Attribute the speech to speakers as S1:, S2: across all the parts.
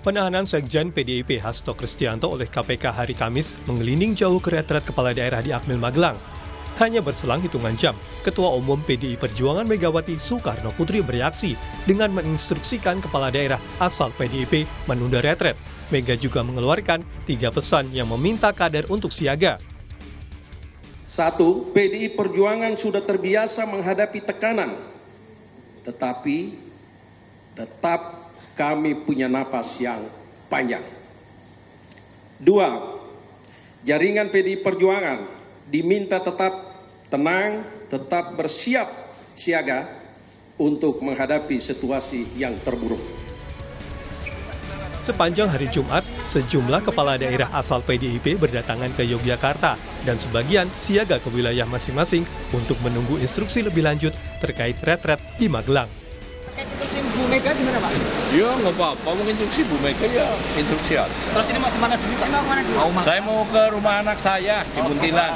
S1: Penahanan Sekjen PDIP Hasto Kristianto oleh KPK hari Kamis menggelinding jauh ke retret kepala daerah di Akmil Magelang. Hanya berselang hitungan jam, Ketua Umum PDI Perjuangan Megawati Soekarno Putri bereaksi dengan menginstruksikan kepala daerah asal PDIP menunda retret. Mega juga mengeluarkan 3 pesan yang meminta kader untuk siaga.
S2: 1. PDI Perjuangan sudah terbiasa menghadapi tekanan, tetapi tetap kami punya napas yang panjang. 2. Jaringan PDI Perjuangan diminta tetap tenang, tetap bersiap siaga untuk menghadapi situasi yang terburuk.
S1: Sepanjang hari Jumat, sejumlah kepala daerah asal PDIP berdatangan ke Yogyakarta dan sebagian siaga ke wilayah masing-masing untuk menunggu instruksi lebih lanjut terkait retret di Magelang.
S3: Instruksi Bu Mega gimana, Pak?
S4: Ya nggak apa-apa, mau instruksi Bu Mega ya instruksi aja.
S3: Terus ini mau kemana dulu, Pak? Mau kemana dulu?
S4: Saya mau ke rumah anak saya di Muntilan.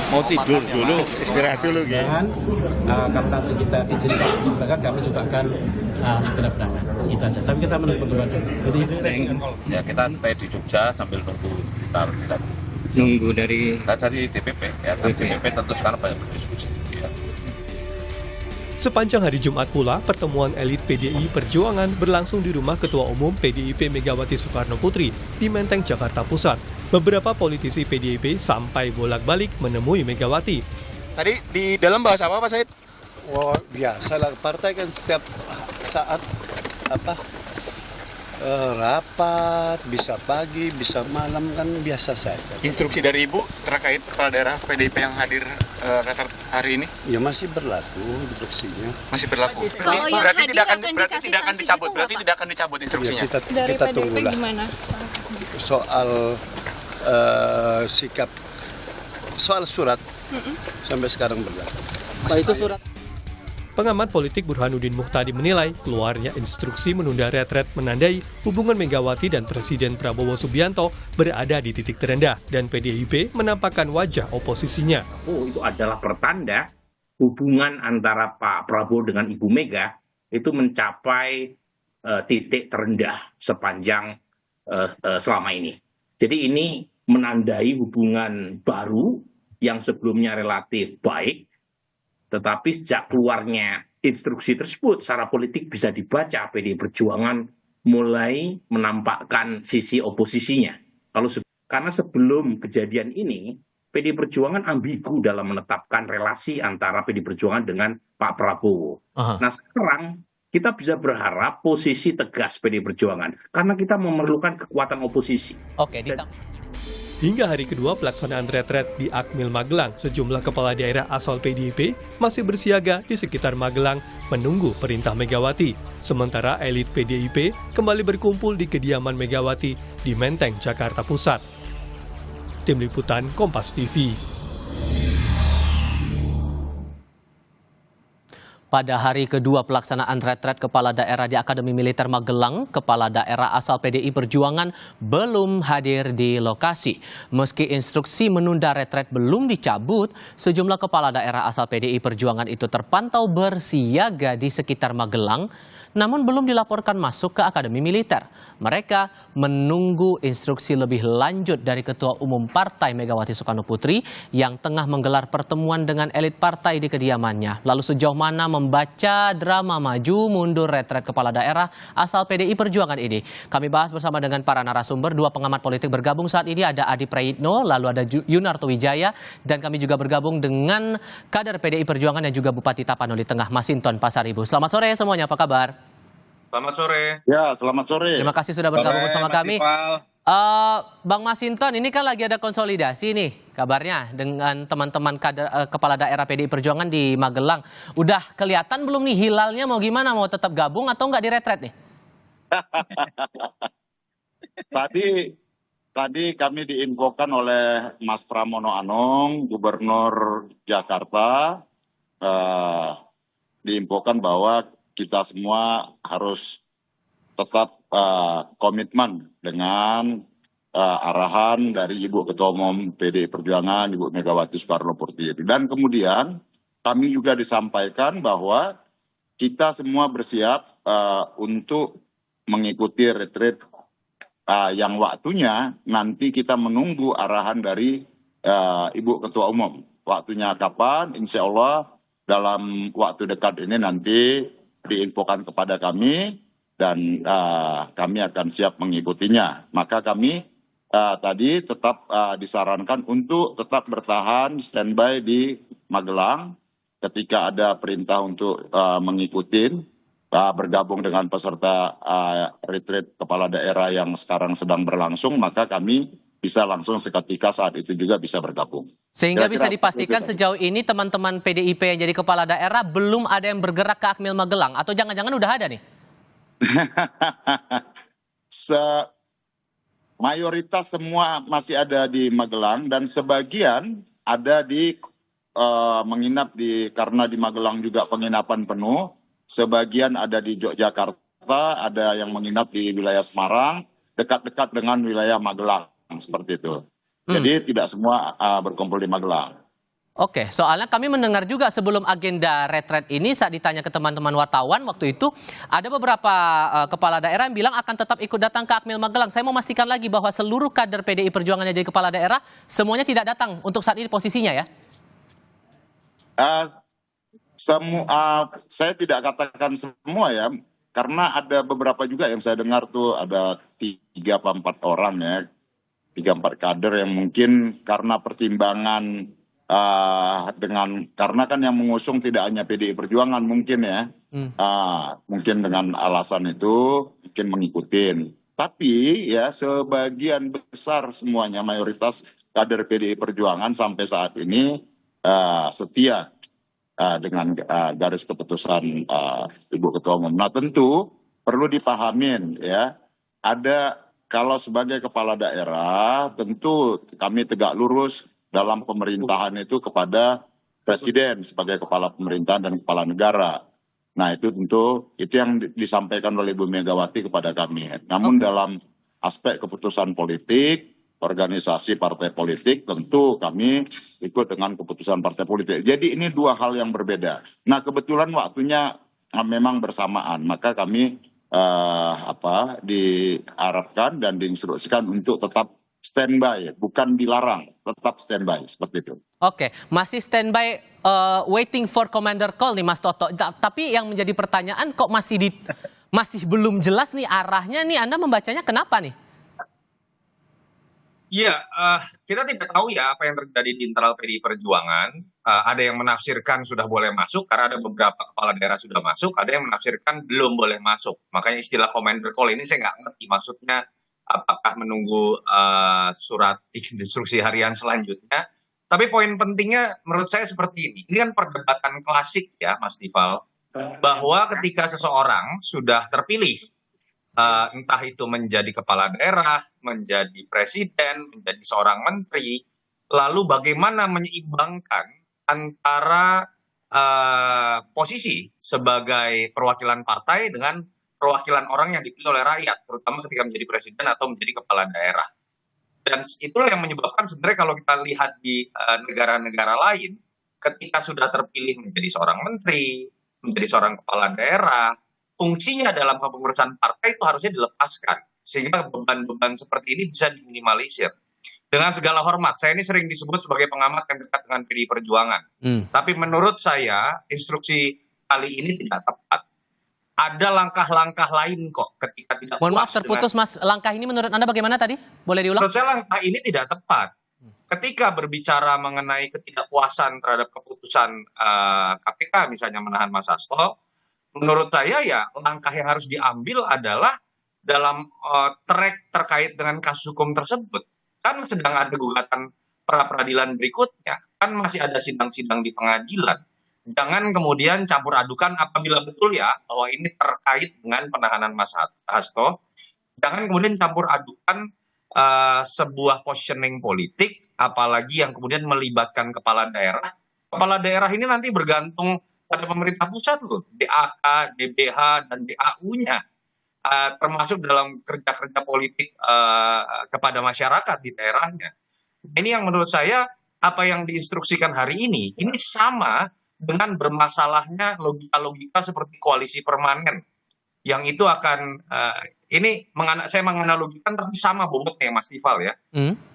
S4: Mau tidur dulu.
S5: Istirahat dulu, kan?
S6: Kalau nanti kita diizinkan berangkat, kami juga akan segera berangkat. Itu aja. Tapi kita menunggu perkembangan.
S7: Ya kita stay di Jogja sambil nunggu kita
S6: Nunggu dari
S7: DPP. Ya, DPP tentu sekarang banyak berdiskusi. Ya.
S1: Sepanjang hari Jumat pula, pertemuan elit PDI Perjuangan berlangsung di rumah Ketua Umum PDIP Megawati Soekarno Putri di Menteng, Jakarta Pusat. Beberapa politisi PDIP sampai bolak-balik menemui Megawati.
S5: Tadi di dalam bahas apa, Pak Said?
S8: Wah, biasalah, partai kan setiap saat rapat, bisa pagi, bisa malam, kan biasa saja.
S5: Instruksi dari Ibu terkait kepala daerah PDIP yang hadir retret hari ini?
S8: Ya masih berlaku instruksinya.
S5: Masih berlaku.
S9: Kalau yang
S5: Berarti
S9: hadir
S5: tidak akan dicabut. Berarti tidak akan dicabut instruksinya.
S8: Ya,
S9: dari
S8: kita
S9: PDIP
S8: tunggulah.
S9: gimana?
S8: Soal surat sampai sekarang berlaku.
S3: Pak, itu surat.
S1: Pengamat politik Burhanuddin Muhtadi menilai keluarnya instruksi menunda retret menandai hubungan Megawati dan Presiden Prabowo Subianto berada di titik terendah dan PDIP menampakkan wajah oposisinya.
S10: Itu adalah pertanda hubungan antara Pak Prabowo dengan Ibu Mega itu mencapai titik terendah sepanjang selama ini. Jadi ini menandai hubungan baru yang sebelumnya relatif baik, tetapi sejak keluarnya instruksi tersebut secara politik bisa dibaca PDI Perjuangan mulai menampakkan sisi oposisinya. Karena sebelum kejadian ini, PDI Perjuangan ambigu dalam menetapkan relasi antara PDI Perjuangan dengan Pak Prabowo. Nah sekarang kita bisa berharap posisi tegas PDI Perjuangan karena kita memerlukan kekuatan oposisi.
S3: Oke,
S1: Hingga hari kedua pelaksanaan retret di Akmil Magelang, sejumlah kepala daerah asal PDIP masih bersiaga di sekitar Magelang menunggu perintah Megawati. Sementara elit PDIP kembali berkumpul di kediaman Megawati di Menteng, Jakarta Pusat. Tim Liputan Kompas TV.
S3: Pada hari kedua pelaksanaan retret kepala daerah di Akademi Militer Magelang, kepala daerah asal PDI Perjuangan belum hadir di lokasi. Meski instruksi menunda retret belum dicabut, sejumlah kepala daerah asal PDI Perjuangan itu terpantau bersiaga di sekitar Magelang, namun belum dilaporkan masuk ke Akademi Militer. Mereka menunggu instruksi lebih lanjut dari Ketua Umum Partai Megawati Soekarno Putri yang tengah menggelar pertemuan dengan elit partai di kediamannya. Lalu sejauh mana membaca drama maju mundur retret kepala daerah asal PDI Perjuangan ini? Kami bahas bersama dengan para narasumber. Dua pengamat politik bergabung saat ini, ada Adi Prayitno, lalu ada Yunarto Wijaya, dan kami juga bergabung dengan kader PDI Perjuangan yang juga Bupati Tapanuli Tengah, Masinton Pasaribu. Selamat sore semuanya, apa kabar?
S5: Selamat sore.
S8: Ya, selamat sore.
S3: Terima kasih sudah bergabung bersama kami. Bang Masinton, ini kan lagi ada konsolidasi nih kabarnya dengan teman-teman kader kepala daerah PDI Perjuangan di Magelang. Udah kelihatan belum nih hilalnya mau gimana? Mau tetap gabung atau nggak di retret nih?
S11: Tadi kami diinfokan oleh Mas Pramono Anung, Gubernur Jakarta, diinfokan bahwa kita semua harus tetap komitmen dengan arahan dari Ibu Ketua Umum PDI Perjuangan, Ibu Megawati Soekarno Putri. Dan kemudian kami juga disampaikan bahwa kita semua bersiap untuk mengikuti retreat yang waktunya nanti kita menunggu arahan dari Ibu Ketua Umum. Waktunya kapan? Insya Allah dalam waktu dekat ini nanti diinfokan kepada kami dan kami akan siap mengikutinya. Maka kami tadi tetap disarankan untuk tetap bertahan standby di Magelang ketika ada perintah untuk mengikuti bergabung dengan peserta retreat kepala daerah yang sekarang sedang berlangsung, maka kami bisa langsung seketika saat itu juga bisa bergabung.
S3: Sehingga bisa
S11: Kira-kira
S3: dipastikan
S11: itu.
S3: sejauh ini teman-teman PDIP yang jadi kepala daerah belum ada yang bergerak ke Akmil Magelang, atau jangan-jangan udah ada nih?
S11: Mayoritas semua masih ada di Magelang dan sebagian ada di menginap karena di Magelang juga penginapan penuh. Sebagian ada di Yogyakarta, ada yang menginap di wilayah Semarang, dekat-dekat dengan wilayah Magelang, seperti itu. Jadi tidak semua berkumpul di Magelang.
S3: Oke, soalnya kami mendengar juga sebelum agenda retret ini saat ditanya ke teman-teman wartawan waktu itu, ada beberapa kepala daerah yang bilang akan tetap ikut datang ke Akmil Magelang. Saya mau memastikan lagi bahwa seluruh kader PDI Perjuangan yang jadi kepala daerah semuanya tidak datang untuk saat ini posisinya ya?
S11: Saya tidak katakan semua ya, karena ada beberapa juga yang saya dengar tuh ada 3-4 orang ya, 3-4 kader yang mungkin karena pertimbangan karena kan yang mengusung tidak hanya PDI Perjuangan mungkin ya, mungkin dengan alasan itu mungkin mengikutin. Tapi ya sebagian besar semuanya mayoritas kader PDI Perjuangan sampai saat ini setia dengan garis keputusan Ibu Ketua Umum. Nah tentu perlu dipahamin ya, kalau sebagai kepala daerah tentu kami tegak lurus dalam pemerintahan itu kepada Presiden sebagai kepala pemerintahan dan kepala negara. Nah itu tentu itu yang disampaikan oleh Ibu Megawati kepada kami. Namun dalam aspek keputusan politik, organisasi partai politik, tentu kami ikut dengan keputusan partai politik. Jadi ini dua hal yang berbeda. Nah kebetulan waktunya memang bersamaan, maka kami diharapkan dan diinstruksikan untuk tetap standby, bukan dilarang, tetap standby seperti itu.
S3: Oke, masih standby waiting for commander call nih Mas Toto. Tapi yang menjadi pertanyaan kok masih belum jelas nih arahnya nih, Anda membacanya kenapa nih?
S9: Iya, kita tidak tahu ya apa yang terjadi di internal PDI Perjuangan. Ada yang menafsirkan sudah boleh masuk karena ada beberapa kepala daerah sudah masuk, ada yang menafsirkan belum boleh masuk. Makanya istilah commander call ini saya nggak ngerti maksudnya, apakah menunggu surat instruksi harian selanjutnya. Tapi poin pentingnya menurut saya seperti ini. Ini kan perdebatan klasik ya Mas Dival, bahwa ketika seseorang sudah terpilih, entah itu menjadi kepala daerah, menjadi presiden, menjadi seorang menteri, lalu bagaimana menyeimbangkan antara posisi sebagai perwakilan partai dengan perwakilan orang yang dipilih oleh rakyat, terutama ketika menjadi presiden atau menjadi kepala daerah. Dan itulah yang menyebabkan sebenarnya kalau kita lihat di negara-negara lain, ketika sudah terpilih menjadi seorang menteri, menjadi seorang kepala daerah, fungsinya dalam kepengurusan partai itu harusnya dilepaskan, sehingga beban-beban seperti ini bisa diminimalisir. Dengan segala hormat, saya ini sering disebut sebagai pengamat yang dekat dengan PDI Perjuangan. Tapi menurut saya, instruksi kali ini tidak tepat. Ada langkah-langkah lain kok ketika tidak
S3: Mohon maaf
S9: puas
S3: terputus Mas, langkah ini menurut Anda bagaimana tadi? Boleh diulang?
S9: Menurut saya langkah ini tidak tepat. Ketika berbicara mengenai ketidakpuasan terhadap keputusan KPK, misalnya menahan Mas Hasto, menurut saya ya langkah yang harus diambil adalah dalam track terkait dengan kasus hukum tersebut. Kan sedang ada gugatan pra-peradilan berikutnya, kan masih ada sidang-sidang di pengadilan. Jangan kemudian campur adukan apabila betul ya bahwa ini terkait dengan penahanan Mas Hasto. Jangan kemudian campur adukan sebuah positioning politik, apalagi yang kemudian melibatkan kepala daerah. Kepala daerah ini nanti bergantung pada pemerintah pusat loh, DAK, DBH, dan DAU-nya. Termasuk dalam kerja-kerja politik kepada masyarakat di daerahnya. Ini yang menurut saya apa yang diinstruksikan hari ini sama dengan bermasalahnya logika-logika seperti koalisi permanen, yang itu akan ini saya menganalogikan tapi sama bobotnya Mas Tifal ya.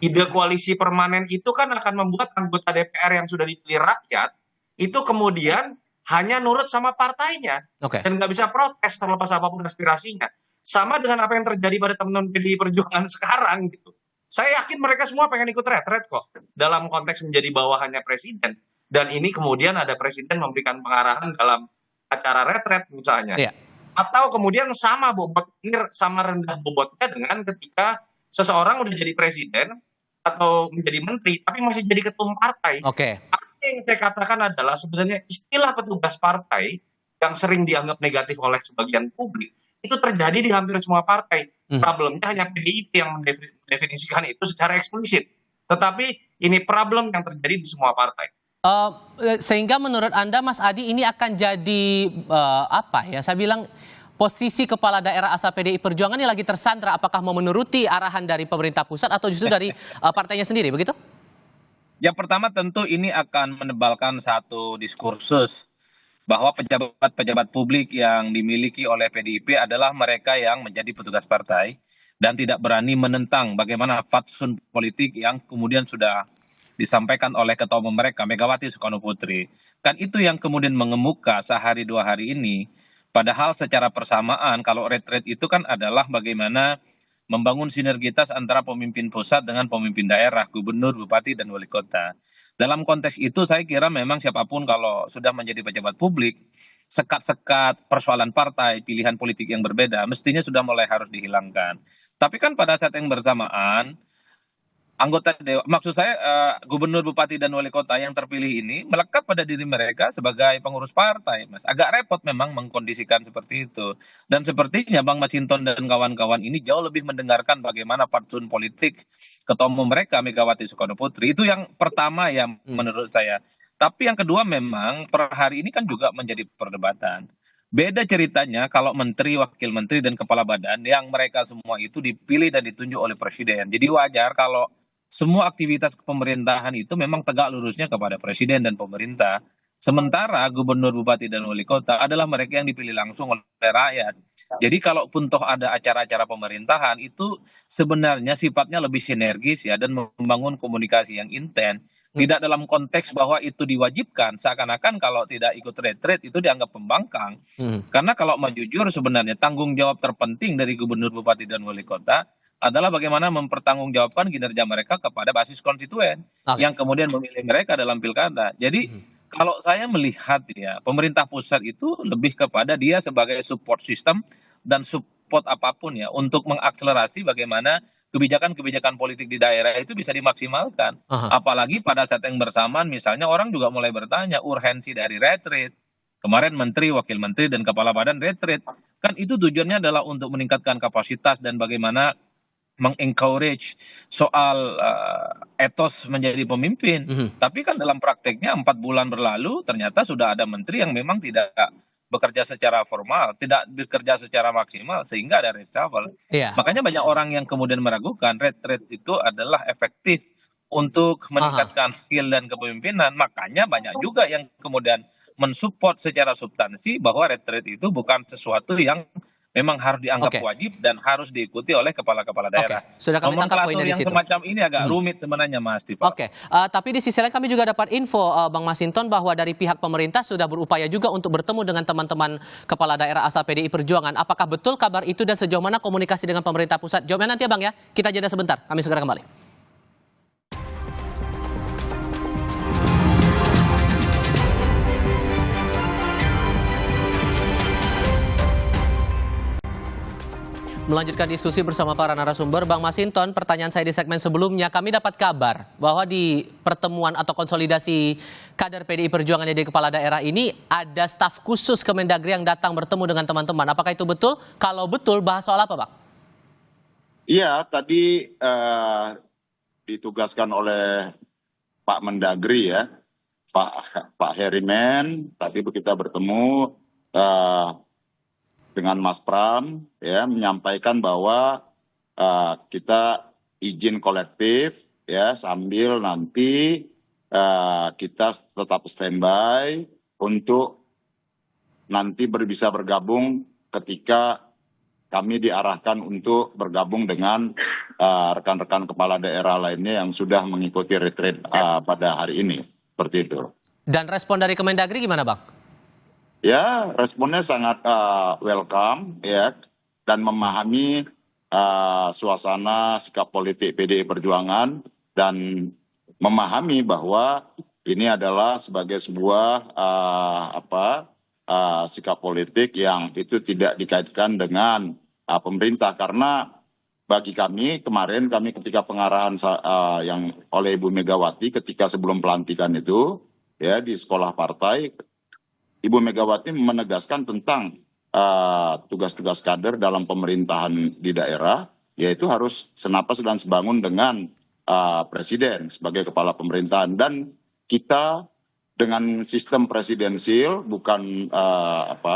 S9: Ide koalisi permanen itu kan akan membuat anggota DPR yang sudah dipilih rakyat itu kemudian hanya nurut sama partainya dan nggak bisa protes terlepas apapun aspirasinya. Sama dengan apa yang terjadi pada teman-teman PDI Perjuangan sekarang gitu. Saya yakin mereka semua pengen ikut retret kok dalam konteks menjadi bawahannya presiden. Dan ini kemudian ada presiden memberikan pengarahan dalam acara retret misalnya. Atau kemudian sama rendah bobotnya dengan ketika seseorang udah jadi presiden atau menjadi menteri tapi masih jadi ketum partai. Apa yang saya katakan adalah sebenarnya istilah petugas partai yang sering dianggap negatif oleh sebagian publik itu terjadi di hampir semua partai. Problemnya hanya PDIP yang mendefinisikan itu secara eksplisit. Tetapi ini problem yang terjadi di semua partai.
S3: Sehingga menurut Anda Mas Adi ini akan jadi apa ya? Saya bilang posisi kepala daerah asal PDI Perjuangan ini lagi tersandra. Apakah mau menuruti arahan dari pemerintah pusat atau justru dari partainya sendiri, begitu?
S4: Yang pertama tentu ini akan menebalkan satu diskursus bahwa pejabat-pejabat publik yang dimiliki oleh PDIP adalah mereka yang menjadi petugas partai dan tidak berani menentang bagaimana fatsun politik yang kemudian sudah disampaikan oleh ketua umum mereka, Megawati Soekarno Putri. Kan itu yang kemudian mengemuka sehari dua hari ini. Padahal secara persamaan kalau retret itu kan adalah bagaimana membangun sinergitas antara pemimpin pusat dengan pemimpin daerah, gubernur, bupati, dan wali kota. Dalam konteks itu saya kira memang siapapun kalau sudah menjadi pejabat publik, sekat-sekat persoalan partai, pilihan politik yang berbeda, mestinya sudah mulai harus dihilangkan. Tapi kan pada saat yang bersamaan, anggota dewan, maksud saya gubernur, bupati, dan wali kota yang terpilih ini melekat pada diri mereka sebagai pengurus partai, Mas. Agak repot memang mengkondisikan seperti itu. Dan sepertinya Bang Masinton dan kawan-kawan ini jauh lebih mendengarkan bagaimana fatsun politik ketua umum mereka, Megawati Soekarno Putri. Itu yang pertama yang menurut saya. Tapi yang kedua memang per hari ini kan juga menjadi perdebatan. Beda ceritanya kalau menteri, wakil menteri, dan kepala badan yang mereka semua itu dipilih dan ditunjuk oleh presiden. Jadi wajar kalau semua aktivitas pemerintahan itu memang tegak lurusnya kepada presiden dan pemerintah. Sementara gubernur, bupati, dan wali kota adalah mereka yang dipilih langsung oleh rakyat. Jadi kalaupun toh ada acara-acara pemerintahan itu sebenarnya sifatnya lebih sinergis ya dan membangun komunikasi yang intens. Tidak dalam konteks bahwa itu diwajibkan. Seakan-akan kalau tidak ikut retret itu dianggap pembangkang. Karena kalau mau jujur sebenarnya tanggung jawab terpenting dari gubernur, bupati, dan wali kota adalah bagaimana mempertanggungjawabkan kinerja mereka kepada basis konstituen yang kemudian memilih mereka dalam pilkada. Jadi kalau saya melihat ya pemerintah pusat itu lebih kepada dia sebagai support system dan support apapun ya untuk mengakselerasi bagaimana kebijakan-kebijakan politik di daerah itu bisa dimaksimalkan. Apalagi pada saat yang bersamaan misalnya orang juga mulai bertanya urgensi dari retret. Kemarin menteri, wakil menteri, dan kepala badan retret. Kan itu tujuannya adalah untuk meningkatkan kapasitas dan bagaimana mengencourage soal etos menjadi pemimpin. Tapi kan dalam prakteknya 4 bulan berlalu ternyata sudah ada menteri yang memang tidak bekerja secara formal, tidak bekerja secara maksimal sehingga ada reshuffle. Makanya banyak orang yang kemudian meragukan retret itu adalah efektif untuk meningkatkan skill dan kepemimpinan. Makanya banyak juga yang kemudian mensupport secara substansi bahwa retret itu bukan sesuatu yang memang harus dianggap wajib dan harus diikuti oleh kepala-kepala daerah.
S3: Sudah kami tangkap poinnya di
S4: yang
S3: situ.
S4: semacam ini agak rumit sebenarnya Mas Tifal.
S3: Tapi di sisi lain kami juga dapat info Bang Masinton bahwa dari pihak pemerintah sudah berupaya juga untuk bertemu dengan teman-teman kepala daerah asal PDI Perjuangan. Apakah betul kabar itu dan sejauh mana komunikasi dengan pemerintah pusat? Jawabnya nanti ya Bang ya. Kita jeda sebentar. Kami segera kembali. Melanjutkan diskusi bersama para narasumber, Bang Masinton, pertanyaan saya di segmen sebelumnya, kami dapat kabar bahwa di pertemuan atau konsolidasi kader PDI Perjuangan di kepala daerah ini ada staf khusus Kemendagri yang datang bertemu dengan teman-teman. Apakah itu betul? Kalau betul, bahas soal apa, Bang?
S11: Iya, tadi ditugaskan oleh Pak Mendagri ya, Pak Herimen. Tadi kita bertemu dengan Mas Pram ya menyampaikan bahwa kita izin kolektif ya sambil nanti kita tetap standby untuk nanti bisa bergabung ketika kami diarahkan untuk bergabung dengan rekan-rekan kepala daerah lainnya yang sudah mengikuti retreat pada hari ini. Seperti itu.
S3: Dan respon dari Kemendagri gimana, Bang?
S11: Ya, responnya sangat welcome ya, dan memahami suasana sikap politik PDI Perjuangan, dan memahami bahwa ini adalah sebagai sebuah sikap politik yang itu tidak dikaitkan dengan pemerintah. Karena bagi kami kemarin, kami ketika pengarahan yang oleh Ibu Megawati ketika sebelum pelantikan itu ya di sekolah partai, Ibu Megawati menegaskan tentang tugas-tugas kader dalam pemerintahan di daerah, yaitu harus senapas dan sebangun dengan presiden sebagai kepala pemerintahan. Dan kita dengan sistem presidensil, bukan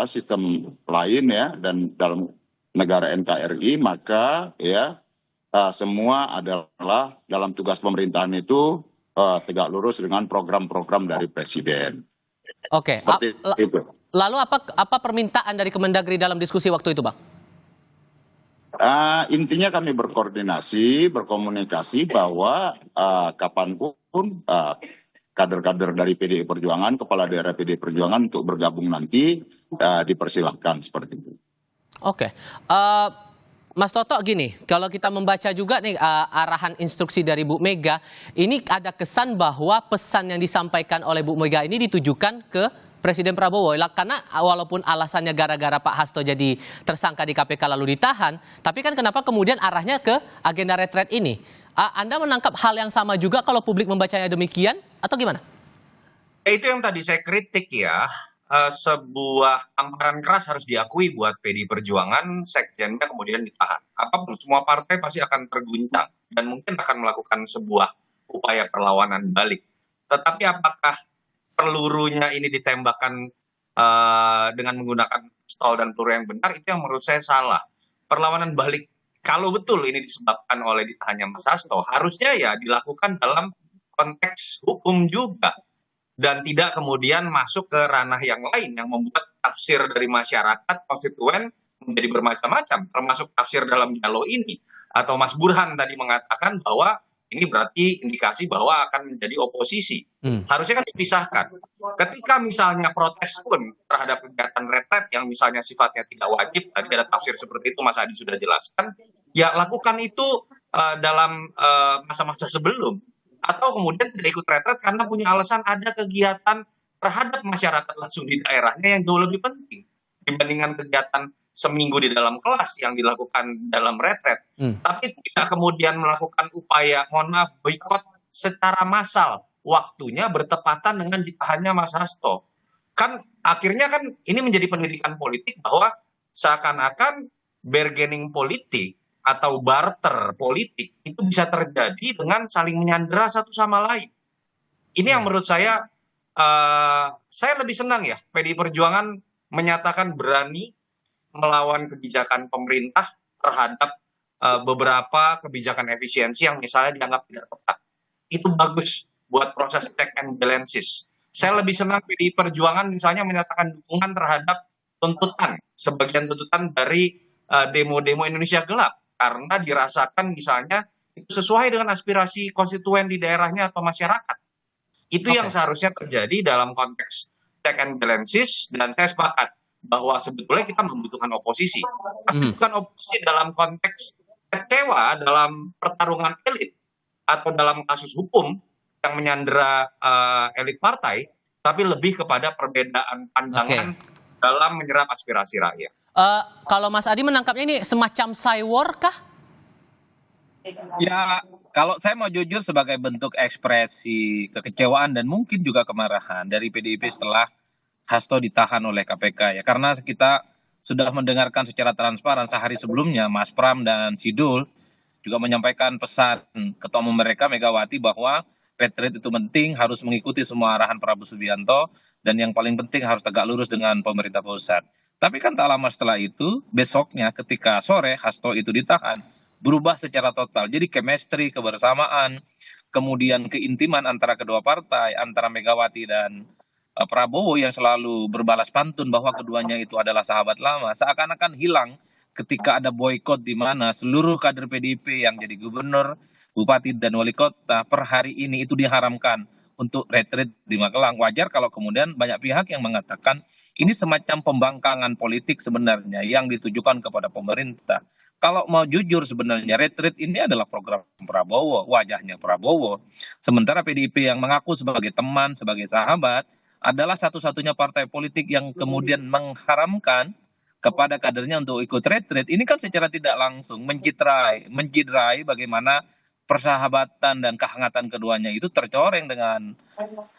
S11: sistem lain ya, dan dalam negara NKRI, maka ya semua adalah dalam tugas pemerintahan itu tegak lurus dengan program-program dari presiden.
S3: Oke.
S11: Seperti itu.
S3: Lalu apa permintaan dari Kemendagri dalam diskusi waktu itu, Bang?
S11: Intinya kami berkoordinasi, berkomunikasi bahwa kapanpun kader-kader dari PDI Perjuangan, kepala daerah PDI Perjuangan untuk bergabung nanti dipersilahkan seperti itu.
S3: Oke. Mas Toto, gini, kalau kita membaca juga nih arahan instruksi dari Bu Mega, ini ada kesan bahwa pesan yang disampaikan oleh Bu Mega ini ditujukan ke Presiden Prabowo. Karena walaupun alasannya gara-gara Pak Hasto jadi tersangka di KPK lalu ditahan, tapi kan kenapa kemudian arahnya ke agenda retret ini? Anda menangkap hal yang sama juga kalau publik membacanya demikian, atau gimana?
S9: Itu yang tadi saya kritik ya. Sebuah tamparan keras harus diakui buat PDI Perjuangan, sekjennya kemudian ditahan. Apapun, semua partai pasti akan terguncang dan mungkin akan melakukan sebuah upaya perlawanan balik. Tetapi apakah pelurunya ini ditembakkan dengan menggunakan pistol dan peluru yang benar, itu yang menurut saya salah. Perlawanan balik, kalau betul ini disebabkan oleh ditahannya Mas Hasto, harusnya ya dilakukan dalam konteks hukum juga. Dan tidak kemudian masuk ke ranah yang lain yang membuat tafsir dari masyarakat konstituen menjadi bermacam-macam, termasuk tafsir dalam dialog ini. Atau Mas Burhan tadi mengatakan bahwa ini berarti indikasi bahwa akan menjadi oposisi. Harusnya kan dipisahkan. Ketika misalnya protes pun terhadap kegiatan retret yang misalnya sifatnya tidak wajib, tadi ada tafsir seperti itu Mas Adi sudah jelaskan, ya lakukan itu dalam masa-masa sebelum. Atau kemudian tidak ikut retret karena punya alasan ada kegiatan terhadap masyarakat langsung di daerahnya yang jauh lebih penting dibandingkan kegiatan seminggu di dalam kelas yang dilakukan dalam retret. Tapi tidak kemudian melakukan upaya, boikot secara massal, waktunya bertepatan dengan ditahannya Mas Hasto. Kan akhirnya kan ini menjadi pendidikan politik bahwa seakan-akan bargaining politik atau barter politik itu bisa terjadi dengan saling menyandera satu sama lain. Ini yang menurut saya lebih senang ya PDI Perjuangan menyatakan berani melawan kebijakan pemerintah terhadap beberapa kebijakan efisiensi yang misalnya dianggap tidak tepat. Itu bagus buat proses check and balances. Saya lebih senang PDI Perjuangan misalnya menyatakan dukungan terhadap tuntutan, sebagian tuntutan dari demo-demo Indonesia Gelap. Karena dirasakan misalnya itu sesuai dengan aspirasi konstituen di daerahnya atau masyarakat. Itu yang seharusnya terjadi dalam konteks check and balances, dan saya sepakat bahwa sebetulnya kita membutuhkan oposisi. Tapi bukan oposisi dalam konteks kecewa dalam pertarungan elit atau dalam kasus hukum yang menyandera elit partai, tapi lebih kepada perbedaan pandangan dalam menyerap aspirasi rakyat.
S3: Kalau Mas Adi menangkapnya ini semacam cywar kah?
S4: Ya, kalau saya mau jujur sebagai bentuk ekspresi kekecewaan dan mungkin juga kemarahan dari PDIP setelah Hasto ditahan oleh KPK ya. Karena kita sudah mendengarkan secara transparan sehari sebelumnya Mas Pram dan Sidul juga menyampaikan pesan ketua umum mereka Megawati bahwa retret itu penting, harus mengikuti semua arahan Prabowo Subianto, dan yang paling penting harus tegak lurus dengan pemerintah pusat. Tapi kan tak lama setelah itu, besoknya ketika sore Hasto itu ditahan, berubah secara total. Jadi chemistry, kebersamaan, kemudian keintiman antara kedua partai, antara Megawati dan Prabowo yang selalu berbalas pantun bahwa keduanya itu adalah sahabat lama, seakan-akan hilang ketika ada boykot di mana seluruh kader PDIP yang jadi gubernur, bupati dan wali kota per hari ini itu diharamkan untuk retreat di Magelang. Wajar kalau kemudian banyak pihak yang mengatakan ini semacam pembangkangan politik sebenarnya yang ditujukan kepada pemerintah. Kalau mau jujur sebenarnya retreat ini adalah program Prabowo, wajahnya Prabowo. Sementara PDIP yang mengaku sebagai teman, sebagai sahabat adalah satu-satunya partai politik yang kemudian mengharamkan kepada kadernya untuk ikut retreat. Ini kan secara tidak langsung mencidrai bagaimana persahabatan dan kehangatan keduanya itu tercoreng dengan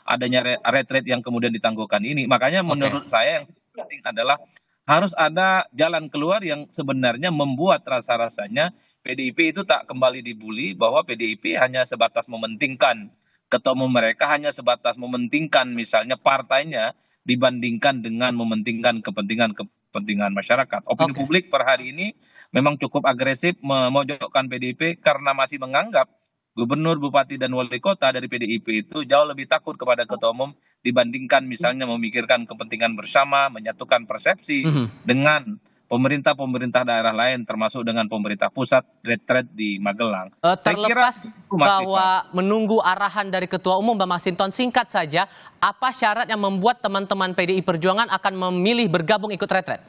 S4: adanya retreat yang kemudian ditangguhkan ini. Makanya menurut saya yang penting adalah harus ada jalan keluar yang sebenarnya membuat rasa-rasanya PDIP itu tak kembali dibully, bahwa PDIP hanya sebatas mementingkan ketua umum mereka, hanya sebatas mementingkan misalnya partainya dibandingkan dengan mementingkan kepentingan masyarakat. Opini publik per hari ini memang cukup agresif memojokkan PDIP karena masih menganggap gubernur, bupati, dan wali kota dari PDIP itu jauh lebih takut kepada ketua umum dibandingkan misalnya memikirkan kepentingan bersama, menyatukan persepsi dengan pemerintah daerah lain termasuk dengan pemerintah pusat retreat di Magelang.
S3: Terlepas bahwa menunggu arahan dari ketua umum, Bang Masinton, singkat saja, apa syarat yang membuat teman-teman PDI Perjuangan akan memilih bergabung ikut retreat?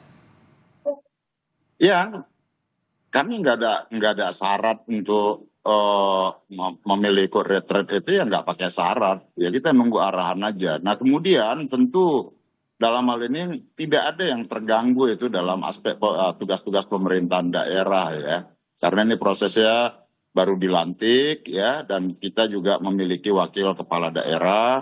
S11: Ya, kami nggak ada syarat untuk memilih ikut retreat itu, ya nggak pakai syarat. Ya kita nunggu arahan aja. Nah kemudian tentu dalam hal ini tidak ada yang terganggu itu dalam aspek tugas-tugas pemerintahan daerah ya. Karena ini prosesnya baru dilantik ya, dan kita juga memiliki wakil kepala daerah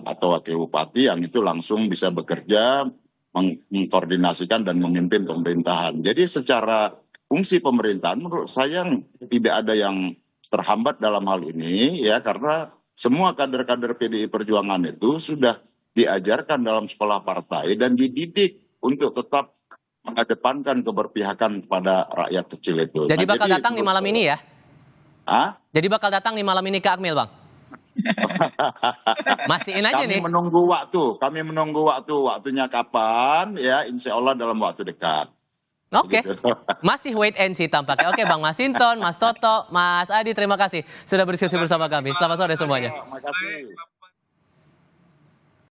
S11: atau wakil bupati yang itu langsung bisa bekerja, mengkoordinasikan dan memimpin pemerintahan. Jadi secara fungsi pemerintahan menurut saya tidak ada yang terhambat dalam hal ini ya, karena semua kader-kader PDI Perjuangan itu sudah diajarkan dalam sekolah partai dan dididik untuk tetap mengedepankan keberpihakan kepada rakyat kecil itu.
S3: Jadi bakal datang di malam ini ya? Jadi bakal datang di malam ini ke Akmil, Bang? Mastiin aja nih.
S11: Kami menunggu waktunya kapan ya, insya Allah dalam waktu dekat.
S3: Oke, masih wait and see tampaknya. Oke, Bang Masinton, Mas Toto, Mas Adi, terima kasih sudah berdiskusi bersama kami. Selamat sore semuanya.
S11: Terima kasih.